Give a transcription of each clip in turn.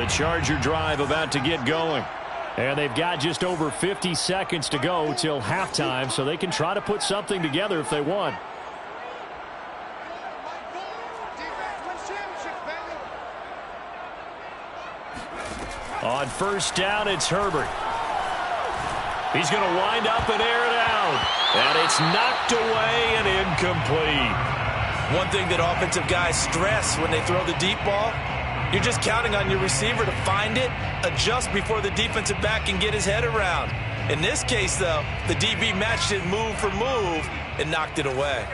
The Charger drive about to get going. And they've got just over 50 seconds to go till halftime, so they can try to put something together if they want. On first down, it's Herbert. He's going to wind up and air it out. And it's knocked away and incomplete. One thing that offensive guys stress when they throw the deep ball, you're just counting on your receiver to find it, adjust before the defensive back can get his head around. In this case, though, the DB matched it move for move and knocked it away.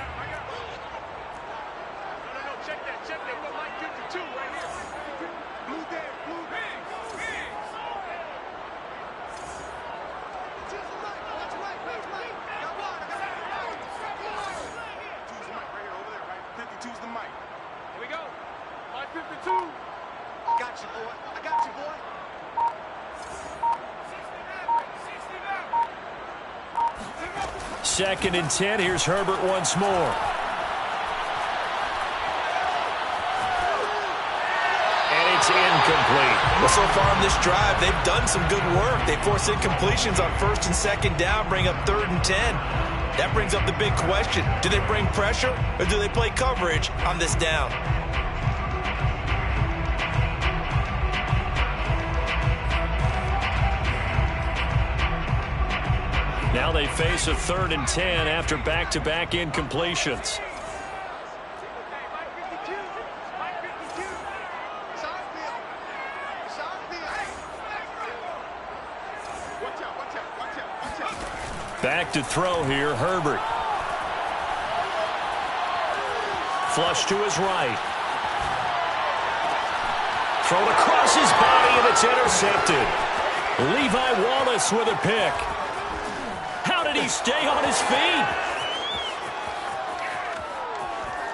Second and 10. Here's Herbert once more. And it's incomplete. Well, so far in this drive, they've done some good work. They force incompletions on first and second down, bring up 3rd and 10. That brings up the big question. Do they bring pressure or do they play coverage on this down? Now they face a 3rd and 10 after back-to-back incompletions. Back to throw here, Herbert. Flush to his right. Thrown across his body, and it's intercepted. Levi Wallace with a pick. How did he stay on his feet?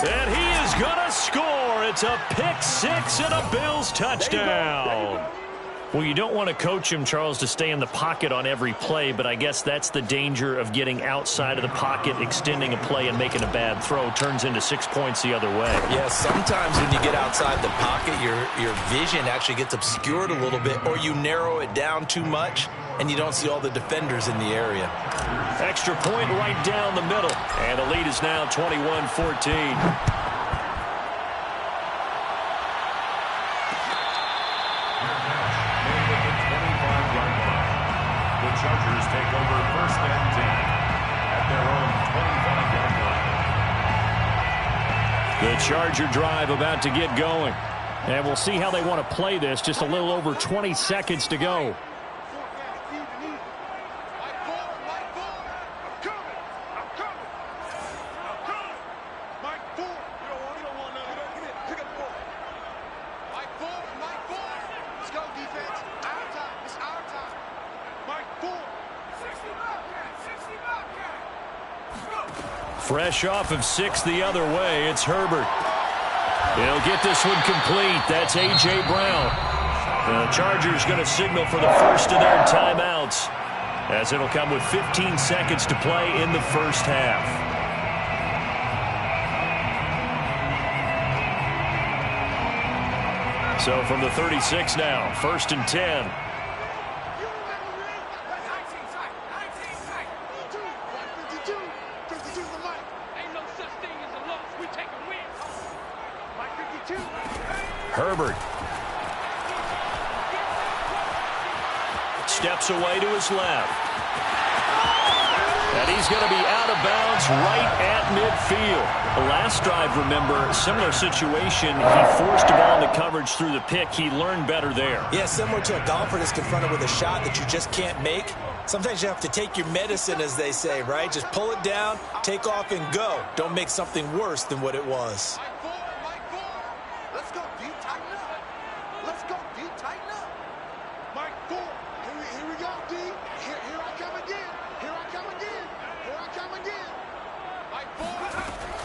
And he is going to score. It's a pick six and a Bills touchdown. Well, you don't want to coach him, Charles, to stay in the pocket on every play, but I guess that's the danger of getting outside of the pocket, extending a play, and making a bad throw. Turns into 6 points the other way. Yeah, sometimes when you get outside the pocket, your vision actually gets obscured a little bit, or you narrow it down too much, and you don't see all the defenders in the area. Extra point right down the middle, and the lead is now 21-14. Chargers take over 1st and 10 at their own 25-yard line. The Charger drive about to get going. And we'll see how they want to play this. Just a little over 20 seconds to go. Fresh off of 6 the other way, it's Herbert. He'll get this one complete. That's A.J. Brown. The Chargers going to signal for the first of their timeouts, as it'll come with 15 seconds to play in the first half. So from the 36 now, 1st and 10. Herbert steps away to his left. And he's going to be out of bounds right at midfield. The last drive, remember, similar situation. He forced a ball into coverage through the pick. He learned better there. Yeah, similar to a golfer that's confronted with a shot that you just can't make. Sometimes you have to take your medicine, as they say, right? Just pull it down, take off, and go. Don't make something worse than what it was.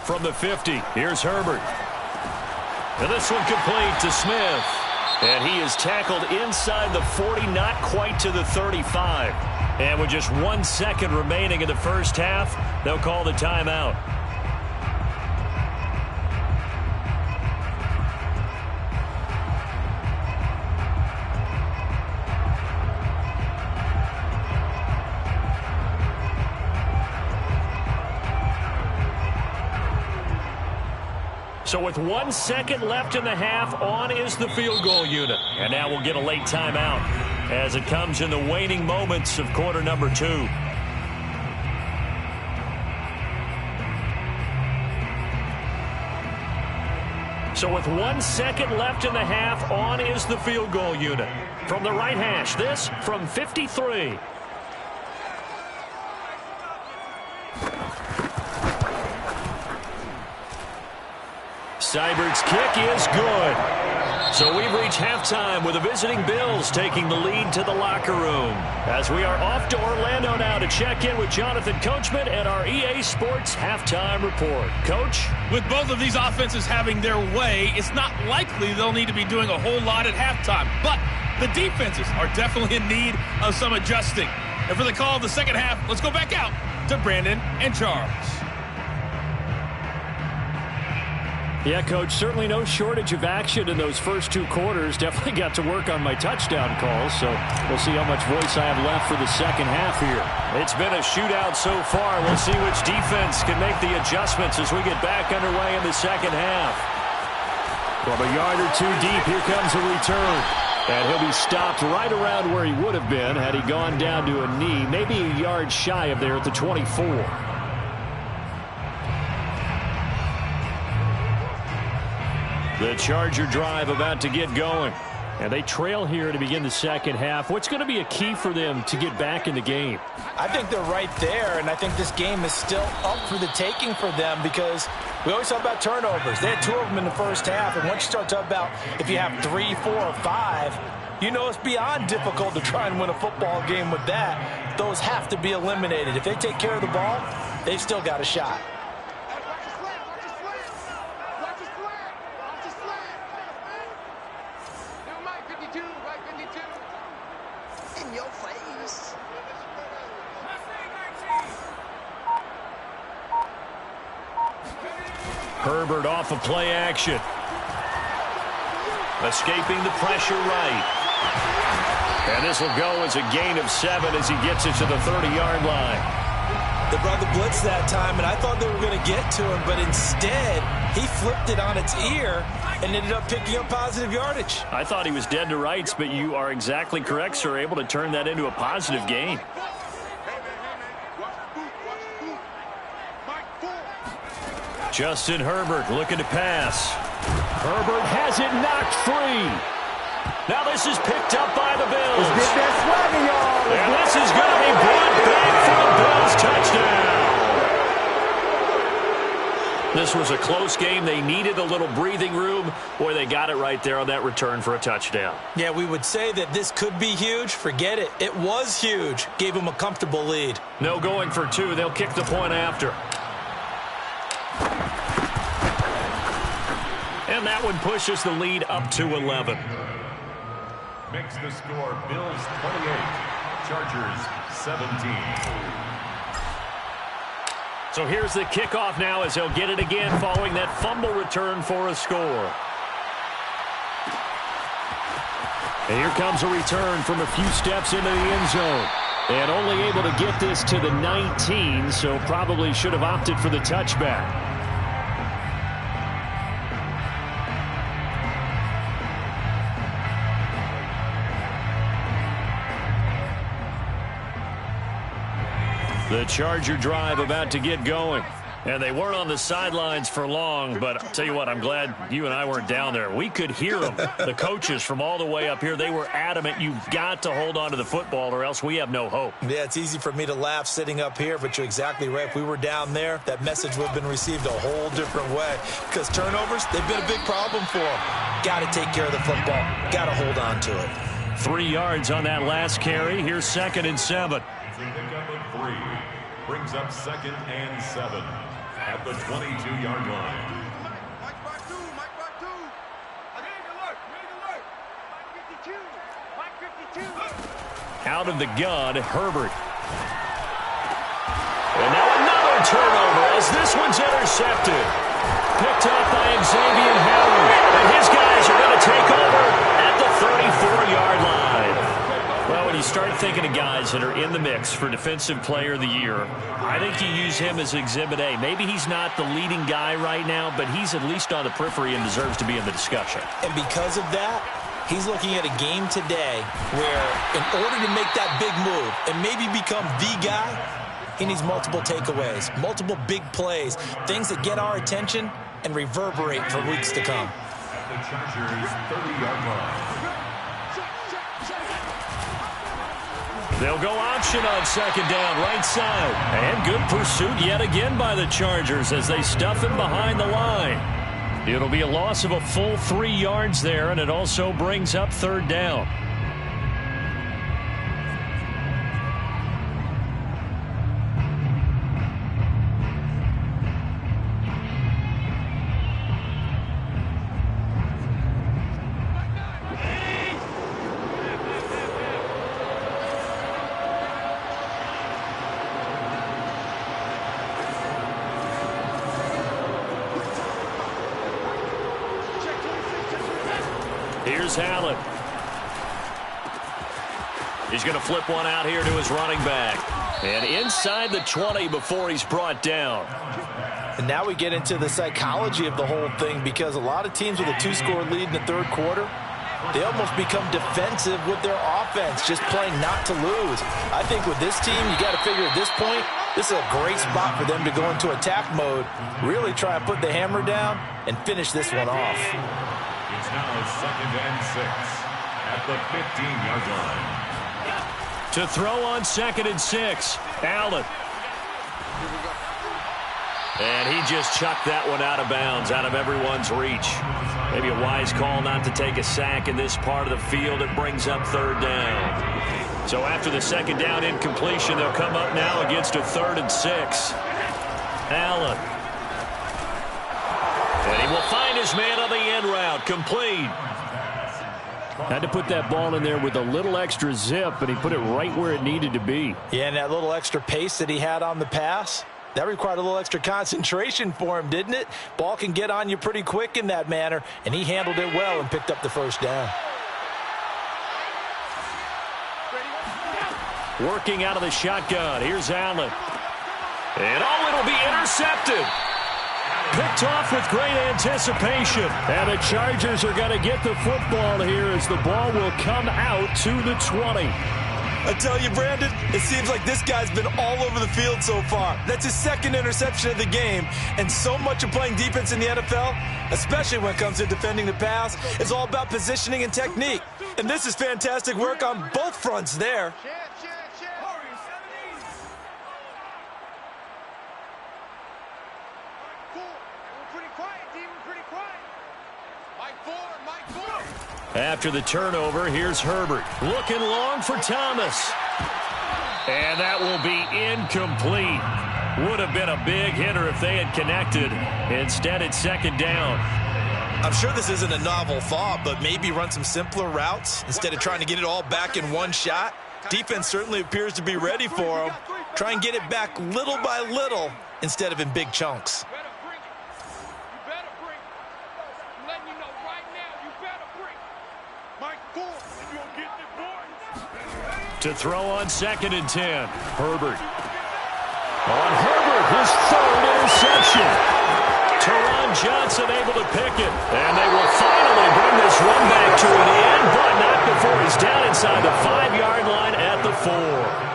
From the 50, here's Herbert. And this one complete to Smith. And he is tackled inside the 40, not quite to the 35. And with just 1 second remaining in the first half, they'll call the timeout. So with 1 second left in the half, on is the field goal unit. And now we'll get a late timeout as it comes in the waning moments of quarter number 2. So with 1 second left in the half, on is the field goal unit. From the right hash, this from 53. Seibert's kick is good. So we've reached halftime with the visiting Bills taking the lead to the locker room. As we are off to Orlando now to check in with Jonathan Coachman and our EA Sports halftime report. Coach? With both of these offenses having their way, it's not likely they'll need to be doing a whole lot at halftime. But the defenses are definitely in need of some adjusting. And for the call of the second half, let's go back out to Brandon and Charles. Yeah, Coach, certainly no shortage of action in those first 2 quarters. Definitely got to work on my touchdown calls, so we'll see how much voice I have left for the second half here. It's been a shootout so far. We'll see which defense can make the adjustments as we get back underway in the second half. From a yard or 2 deep, here comes a return. And he'll be stopped right around where he would have been had he gone down to a knee, maybe a yard shy of there at the 24. The Charger drive about to get going. And they trail here to begin the second half. What's going to be a key for them to get back in the game? I think they're right there, and I think this game is still up for the taking for them because we always talk about turnovers. They had 2 of them in the first half, and once you start talking about if you have 3, 4, or 5, you know it's beyond difficult to try and win a football game with that. Those have to be eliminated. If they take care of the ball, they've still got a shot. Herbert off of play action. Escaping the pressure right. And this will go as a gain of 7 as he gets it to the 30-yard line. They brought the blitz that time, and I thought they were going to get to him, but instead he flipped it on its ear and ended up picking up positive yardage. I thought he was dead to rights, but you are exactly correct, sir. Able to turn that into a positive gain. Justin Herbert looking to pass. Herbert has it knocked free. Now this is picked up by the Bills. Let's get that swagger, y'all. And this is going to be brought back for a Bills touchdown. This was a close game. They needed a little breathing room. Boy, they got it right there on that return for a touchdown. Yeah, we would say that this could be huge. Forget it. It was huge. Gave them a comfortable lead. No going for 2. They'll kick the point after. And that one pushes the lead up to 11. Makes the score Bills 28, Chargers 17. So here's the kickoff now as they'll get it again following that fumble return for a score. And here comes a return from a few steps into the end zone. And only able to get this to the 19, so probably should have opted for the touchback. The Charger drive about to get going. And they weren't on the sidelines for long, but I'll tell you what, I'm glad you and I weren't down there. We could hear them, the coaches from all the way up here. They were adamant, you've got to hold on to the football or else we have no hope. Yeah, it's easy for me to laugh sitting up here, but you're exactly right. If we were down there, that message would have been received a whole different way. Because turnovers, they've been a big problem for them. Got to take care of the football. Got to hold on to it. 3 yards on that last carry. Here's 2nd and 7. Pickup of 3 brings up 2nd and 7 at the 22-yard line. Out of the gun, Herbert. And now another turnover as this one's intercepted. Picked up by Xavier Howard. And his guys are going to take over at the 34-yard line. Well, when you start thinking of guys that are in the mix for Defensive Player of the Year, I think you use him as Exhibit A. Maybe he's not the leading guy right now, but he's at least on the periphery and deserves to be in the discussion. And because of that, he's looking at a game today where in order to make that big move and maybe become the guy, he needs multiple takeaways, multiple big plays, things that get our attention and reverberate for weeks to come. The Chargers 30-yard line. They'll go option on second down, right side. And good pursuit yet again by the Chargers as they stuff him behind the line. It'll be a loss of a full 3 yards there, and it also brings up third down. Here's Allen. He's going to flip one out here to his running back. And inside the 20 before he's brought down. And now we get into the psychology of the whole thing, because a lot of teams with a 2-score lead in the third quarter, they almost become defensive with their offense, just playing not to lose. I think with this team, you got to figure at this point, this is a great spot for them to go into attack mode, really try and put the hammer down and finish this one off. It's now 2nd and 6 at the 15-yard line. To throw on 2nd and 6, Allen. And he just chucked that one out of bounds, out of everyone's reach. Maybe a wise call not to take a sack in this part of the field. It brings up third down. So after the second down incompletion, they'll come up now against a 3rd and 6. Allen. And he will find his man on the end route. Complete. Had to put that ball in there with a little extra zip, but he put it right where it needed to be. Yeah, and that little extra pace that he had on the pass, that required a little extra concentration for him, didn't it? Ball can get on you pretty quick in that manner, and he handled it well and picked up the first down. Working out of the shotgun. Here's Allen. And it'll be intercepted. Picked off with great anticipation. And the Chargers are going to get the football here as the ball will come out to the 20. I tell you, Brandon, it seems like this guy's been all over the field so far. That's his 2nd interception of the game. And so much of playing defense in the NFL, especially when it comes to defending the pass, is all about positioning and technique. And this is fantastic work on both fronts there. After the turnover, here's Herbert. Looking long for Thomas. And that will be incomplete. Would have been a big hitter if they had connected. Instead, it's 2nd down. I'm sure this isn't a novel thought, but maybe run some simpler routes instead of trying to get it all back in one shot. Defense certainly appears to be ready for him. Try and get it back little by little instead of in big chunks. To throw on 2nd and 10. Herbert. On Herbert, his 3rd interception. Teron Johnson able to pick it. And they will finally bring this run back to an end, but not before he's down inside the 5-yard line at the 4.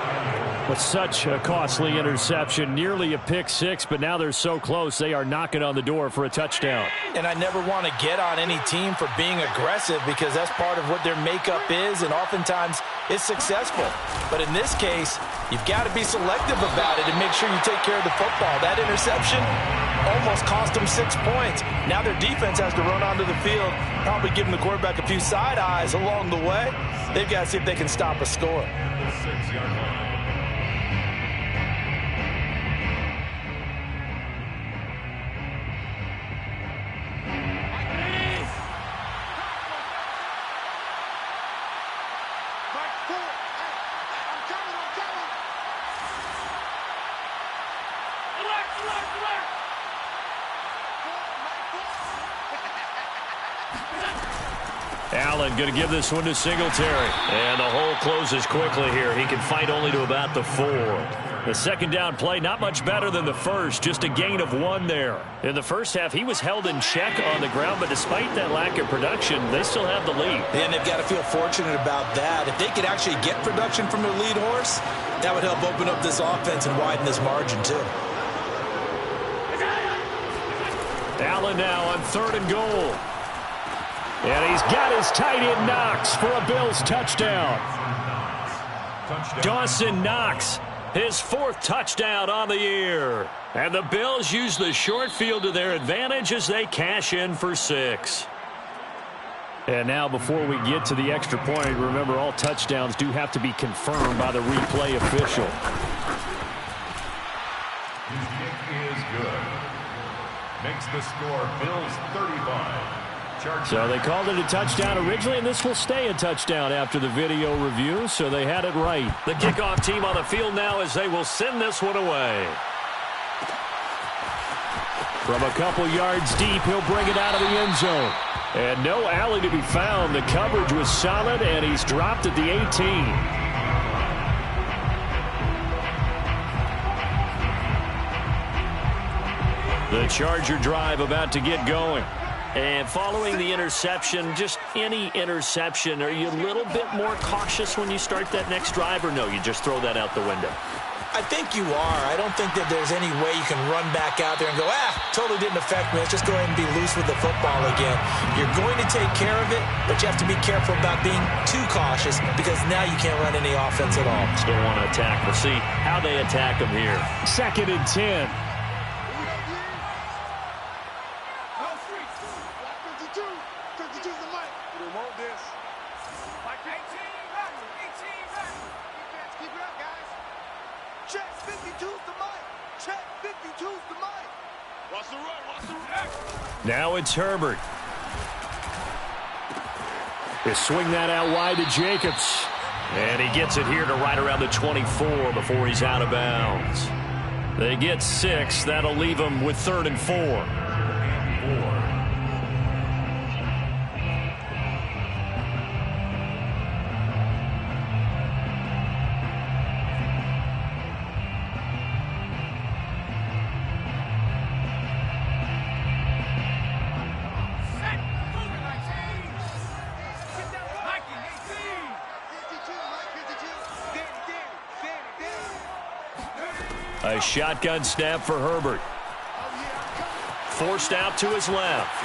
But such a costly interception, nearly a pick six, but now they're so close they are knocking on the door for a touchdown. And I never want to get on any team for being aggressive because that's part of what their makeup is, and oftentimes it's successful. But in this case, you've got to be selective about it and make sure you take care of the football. That interception almost cost them 6 points. Now their defense has to run onto the field, probably giving the quarterback a few side eyes along the way. They've got to see if they can stop a score. The 6-yard line. Allen going to give this one to Singletary. And the hole closes quickly here. He can fight only to about the 4. The second down play, not much better than the first. Just a gain of 1 there. In the first half, he was held in check on the ground, but despite that lack of production, they still have the lead. And they've got to feel fortunate about that. If they could actually get production from their lead horse, that would help open up this offense and widen this margin, too. Allen now on 3rd and goal. And he's got his tight end Knox for a Bills touchdown. Dawson Knox, his 4th touchdown on the year. And the Bills use the short field to their advantage as they cash in for 6. And now before we get to the extra point, remember all touchdowns do have to be confirmed by the replay official. His kick is good. Makes the score Bills 35. So they called it a touchdown originally, and this will stay a touchdown after the video review, so they had it right. The kickoff team on the field now as they will send this one away. From a couple yards deep, he'll bring it out of the end zone. And no alley to be found. The coverage was solid, and he's dropped at the 18. The Charger drive about to get going. And following the interception, just any interception, are you a little bit more cautious when you start that next drive, or no, you just throw that out the window? I think you are. I don't think that there's any way you can run back out there and go, totally didn't affect me. Let's just go ahead and be loose with the football again. You're going to take care of it, but you have to be careful about being too cautious because now you can't run any offense at all. Still want to attack. We'll see how they attack them here. 2nd and 10. Now it's Herbert. They swing that out wide to Jacobs. And he gets it here to right around the 24 before he's out of bounds. They get 6. That'll leave them with 3rd and 4. A shotgun snap for Herbert. Forced out to his left.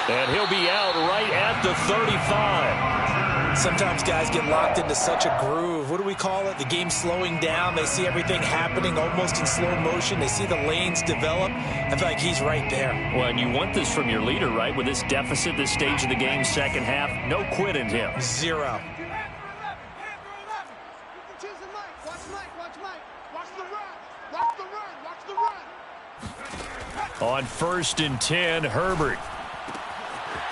And he'll be out right at the 35. Sometimes guys get locked into such a groove. What do we call it? The game slowing down. They see everything happening almost in slow motion. They see the lanes develop. I feel like he's right there. Well, and you want this from your leader, right? With this deficit, this stage of the game, second half, no quit in him. 0. On 1st and 10, Herbert.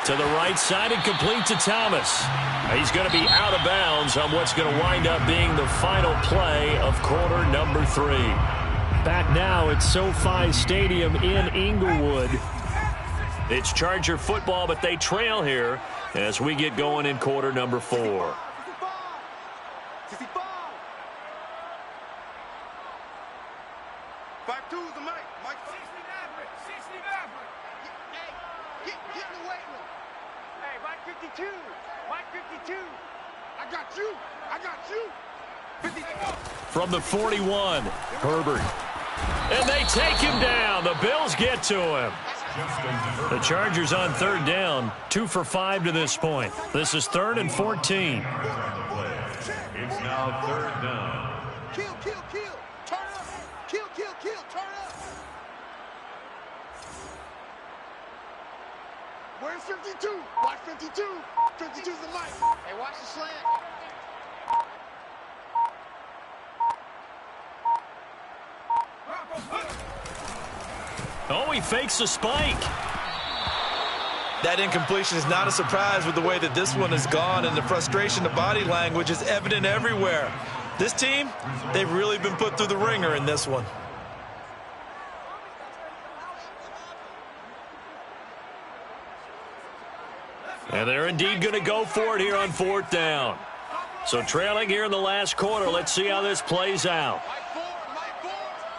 To the right side and complete to Thomas. He's going to be out of bounds on what's going to wind up being the final play of quarter number 3. Back now at SoFi Stadium in Inglewood. It's Charger football, but they trail here as we get going in quarter number 4. From the 41, Herbert. And they take him down. The Bills get to him. The Chargers on 3rd down, 2 for 5 to this point. This is 3rd and 14. It's now 3rd down. Kill. Turn up. Kill. Turn up. Where's 52? Watch 52. 52's the mic. Hey, watch the slant. Oh, he fakes a spike. That incompletion is not a surprise with the way that this one has gone, and the frustration, the body language is evident everywhere. This team, they've really been put through the ringer in this one. And they're indeed going to go for it here on 4th down. So trailing here in the last quarter. Let's see how this plays out.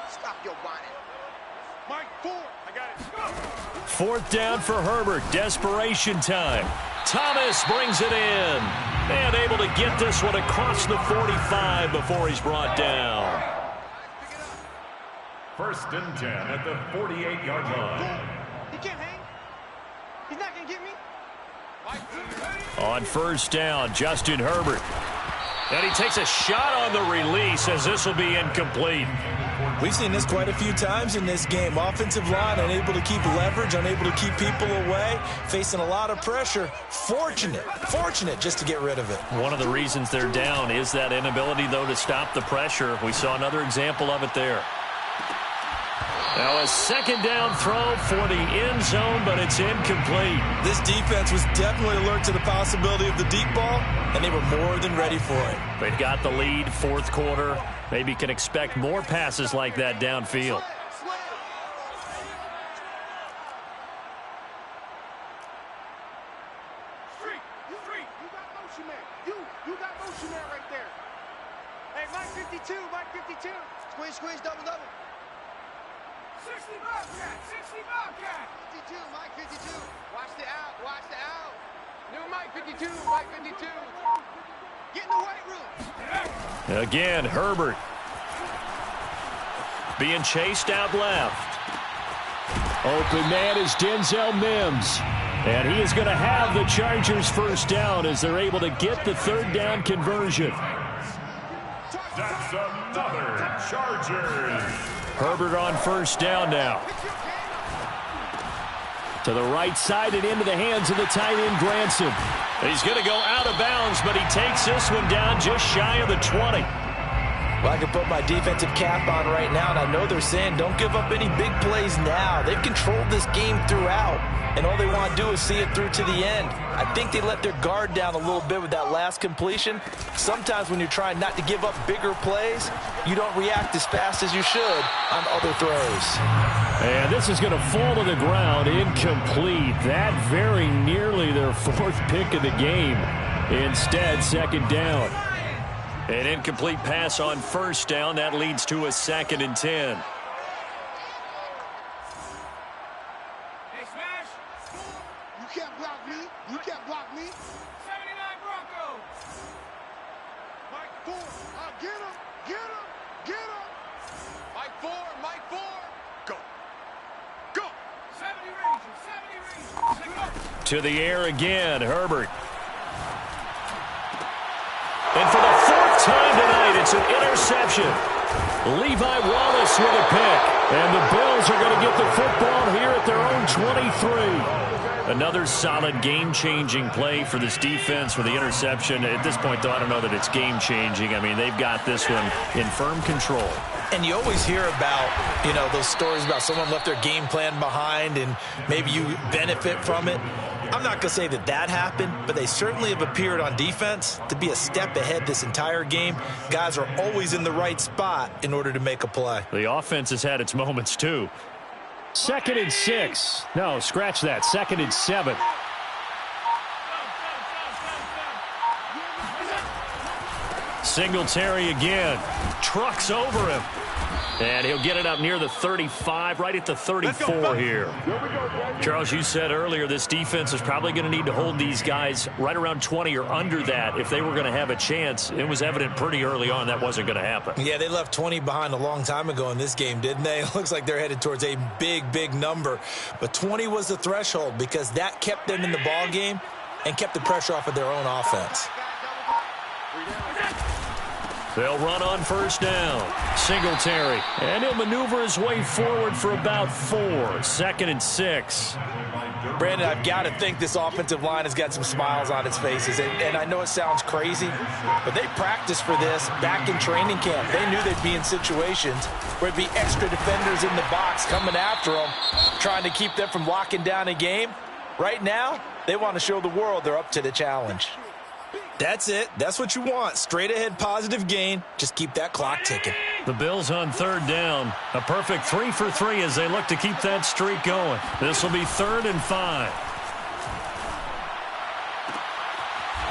Stop your whining. Mike Ford. I got it. 4th down for Herbert. Desperation time. Thomas brings it in. And able to get this one across the 45 before he's brought down. 1st and 10 at the 48-yard line. He can't hang. He's not going to get me. On 1st down, Justin Herbert. And he takes a shot on the release as this will be incomplete. We've seen this quite a few times in this game. Offensive line unable to keep leverage, unable to keep people away, facing a lot of pressure. Fortunate just to get rid of it. One of the reasons they're down is that inability, though, to stop the pressure. We saw another example of it there. Now a 2nd down throw for the end zone, but it's incomplete. This defense was definitely alert to the possibility of the deep ball, and they were more than ready for it. They've got the lead, 4th quarter. Maybe can expect more passes like that downfield. You got motion man. You got motion man right there. Hey, Mike 52, Mike 52. Squeeze, double. 60 Bobcat, 52, Mike 52. Watch the out. New Mike 52, Mike 52. Get in the weight room. Again, Herbert. Being chased out left. Open man is Denzel Mims. And he is going to have the Chargers 1st down as they're able to get the 3rd down conversion. That's another Chargers. Herbert on 1st down now. To the right side and into the hands of the tight end, Granson. He's going to go out of bounds, but he takes this one down just shy of the 20. Well, I can put my defensive cap on right now, and I know they're saying don't give up any big plays now. They've controlled this game throughout, and all they want to do is see it through to the end. I think they let their guard down a little bit with that last completion. Sometimes when you're trying not to give up bigger plays, you don't react as fast as you should on other throws. And this is going to fall to the ground, incomplete. That very nearly their 4th pick of the game. Instead, 2nd down. An incomplete pass on 1st down. That leads to a 2nd and 10. Hey, Smash. You can't block me. 79 Broncos. Mike Ford. Get him. Mike Ford. Go. 70 Rangers. To the air again, Herbert. And for the 4th time tonight, it's an interception. Levi Wallace with a pick. And the Bills are going to get the football here at their own 23. Another solid game-changing play for this defense with the interception. At this point, though, I don't know that it's game-changing. I mean, they've got this one in firm control. And you always hear about, those stories about someone left their game plan behind and maybe you benefit from it. I'm not going to say that happened, but they certainly have appeared on defense to be a step ahead this entire game. Guys are always in the right spot in order to make a play. The offense has had its moments, too. 2nd and 6. No, scratch that. 2nd and 7. Singletary again. Trucks over him. And he'll get it up near the 35, right at the 34 here. Charles, you said earlier this defense is probably going to need to hold these guys right around 20 or under that if they were going to have a chance. It was evident pretty early on that wasn't going to happen. Yeah, they left 20 behind a long time ago in this game, didn't they? It looks like they're headed towards a big number. But 20 was the threshold because that kept them in the ball game and kept the pressure off of their own offense. They'll run on 1st down. Singletary. And he'll maneuver his way forward for about 4. 2nd and 6. Brandon, I've got to think this offensive line has got some smiles on its faces. And I know it sounds crazy, but they practiced for this back in training camp. They knew they'd be in situations where it'd be extra defenders in the box coming after them, trying to keep them from locking down a game. Right now, they want to show the world they're up to the challenge. That's it. That's what you want. Straight ahead positive gain. Just keep that clock ticking. The Bills on 3rd down. A perfect 3 for 3 as they look to keep that streak going. This will be 3rd and 5.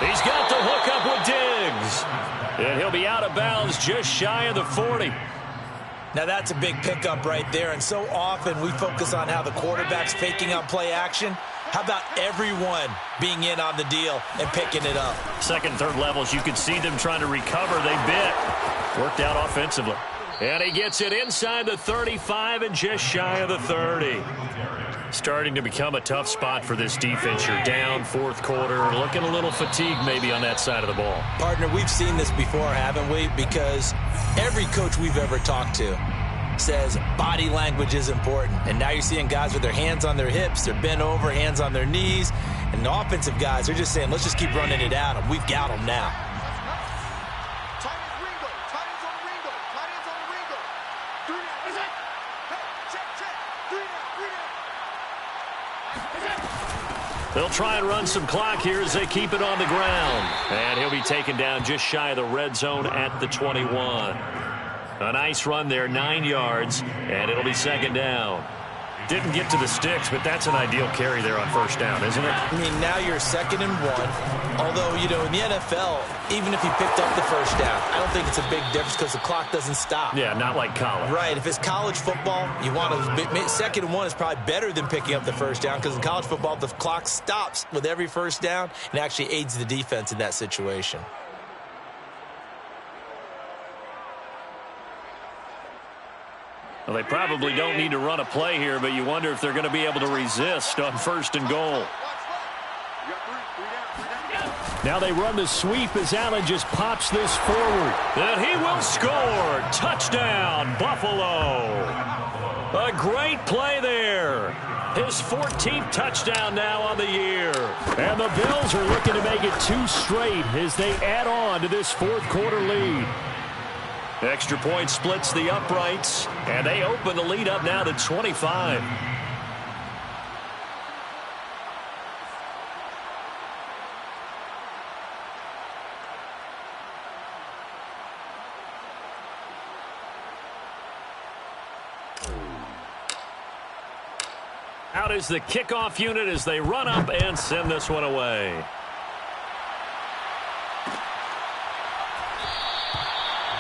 He's got the hook up with Diggs. And he'll be out of bounds just shy of the 40. Now that's a big pickup right there, and so often we focus on how the quarterback's faking out play action. How about everyone being in on the deal and picking it up? Second, third levels, you can see them trying to recover. They bit. Worked out offensively. And he gets it inside the 35 and just shy of the 30. Starting to become a tough spot for this defense. You're down fourth quarter, looking a little fatigued maybe on that side of the ball. Partner, we've seen this before, haven't we? Because every coach we've ever talked to says body language is important. And now you're seeing guys with their hands on their hips, they're bent over, hands on their knees. And the offensive guys, they're just saying, let's just keep running it at them. We've got them now. They'll try and run some clock here as they keep it on the ground. And he'll be taken down just shy of the red zone at the 21. A nice run there, 9 yards, and it'll be second down. Didn't get to the sticks, but that's an ideal carry there on first down, isn't it? I mean, now you're 2nd and 1. Although, you know, in the NFL, even if he picked up the first down, I don't think it's a big difference because the clock doesn't stop. Yeah, not like college. Right. If it's college football, you want to 2nd and 1 is probably better than picking up the first down because in college football, the clock stops with every first down and actually aids the defense in that situation. Well, they probably don't need to run a play here, but you wonder if they're going to be able to resist on 1st and goal. Now they run the sweep as Allen just pops this forward. And he will score. Touchdown, Buffalo. A great play there. His 14th touchdown now on the year. And the Bills are looking to make it 2 straight as they add on to this fourth quarter lead. Extra point splits the uprights, and they open the lead up now to 25. Out is the kickoff unit as they run up and send this one away.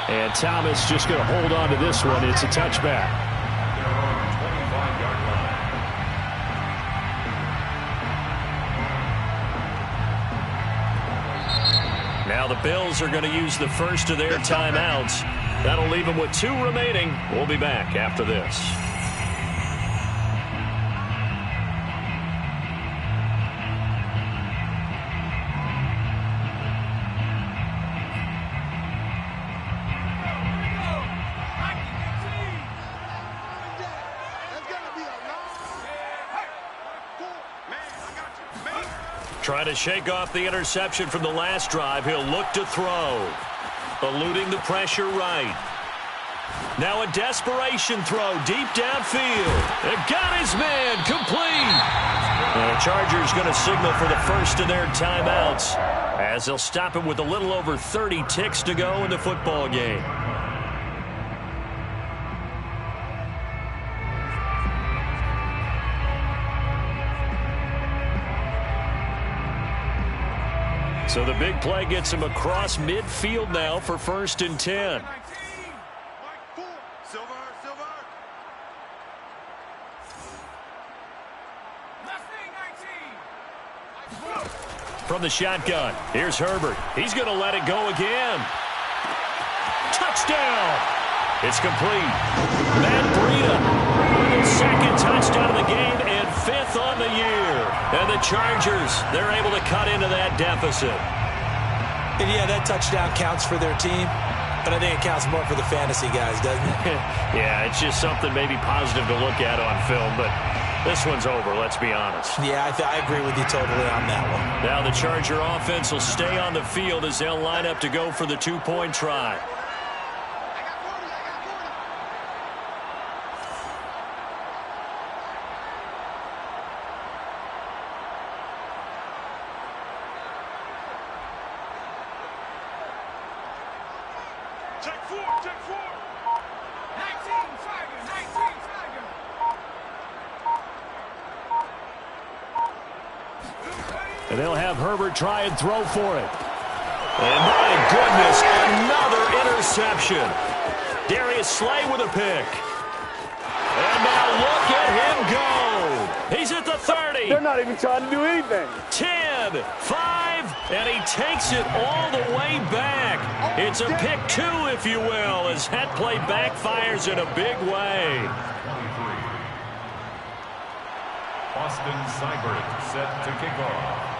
And Thomas just going to hold on to this one. It's a touchback. Now the Bills are going to use the first of their timeouts. That'll leave them with 2 remaining. We'll be back after this. Trying to shake off the interception from the last drive. He'll look to throw. Eluding the pressure right. Now a desperation throw deep downfield. And got his man complete. And the Chargers going to signal for the first of their timeouts as they'll stop him with a little over 30 ticks to go in the football game. So the big play gets him across midfield now for 1st and 10. From the shotgun, here's Herbert. He's going to let it go again. Touchdown! It's complete. Matt Breida with his 2nd touchdown of the game and 5th on the year. And the Chargers, they're able to cut into that deficit. And yeah, that touchdown counts for their team, but I think it counts more for the fantasy guys, doesn't it? Yeah, it's just something maybe positive to look at on film, but this one's over, let's be honest. Yeah, I agree with you totally on that one. Now the Charger offense will stay on the field as they'll line up to go for the 2-point try. And they'll have Herbert try and throw for it. And my goodness, another interception. Darius Slay with a pick. And now look at him go. He's at the 30. They're not even trying to do anything. 10, 5, and he takes it all the way back. It's a pick 2, if you will, as that play backfires in a big way. Austin Seibert set to kick off.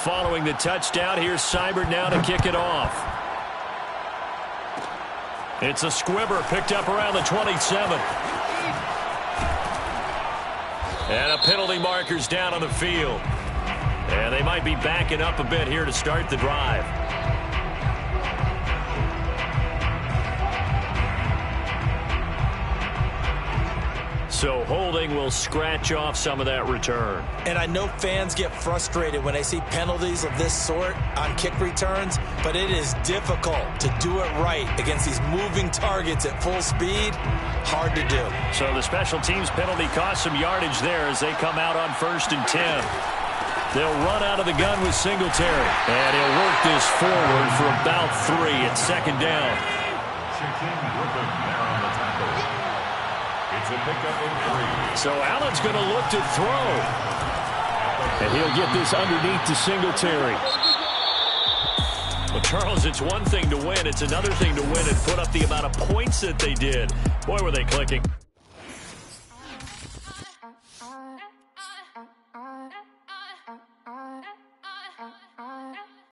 Following the touchdown, here's Seibert now to kick it off. It's a squibber picked up around the 27. And a penalty marker's down on the field. And they might be backing up a bit here to start the drive. So holding will scratch off some of that return. And I know fans get frustrated when they see penalties of this sort on kick returns, but it is difficult to do it right against these moving targets at full speed. Hard to do. So the special teams penalty cost some yardage there as they come out on 1st and 10. They'll run out of the gun with Singletary. And he'll work this forward for about 3 at 2nd down. Shaquem Griffin there on the tackle. It's a pickup of 3. So Allen's going to look to throw. And he'll get this underneath to Singletary. Well, Charles, it's one thing to win. It's another thing to win and put up the amount of points that they did. Boy, were they clicking.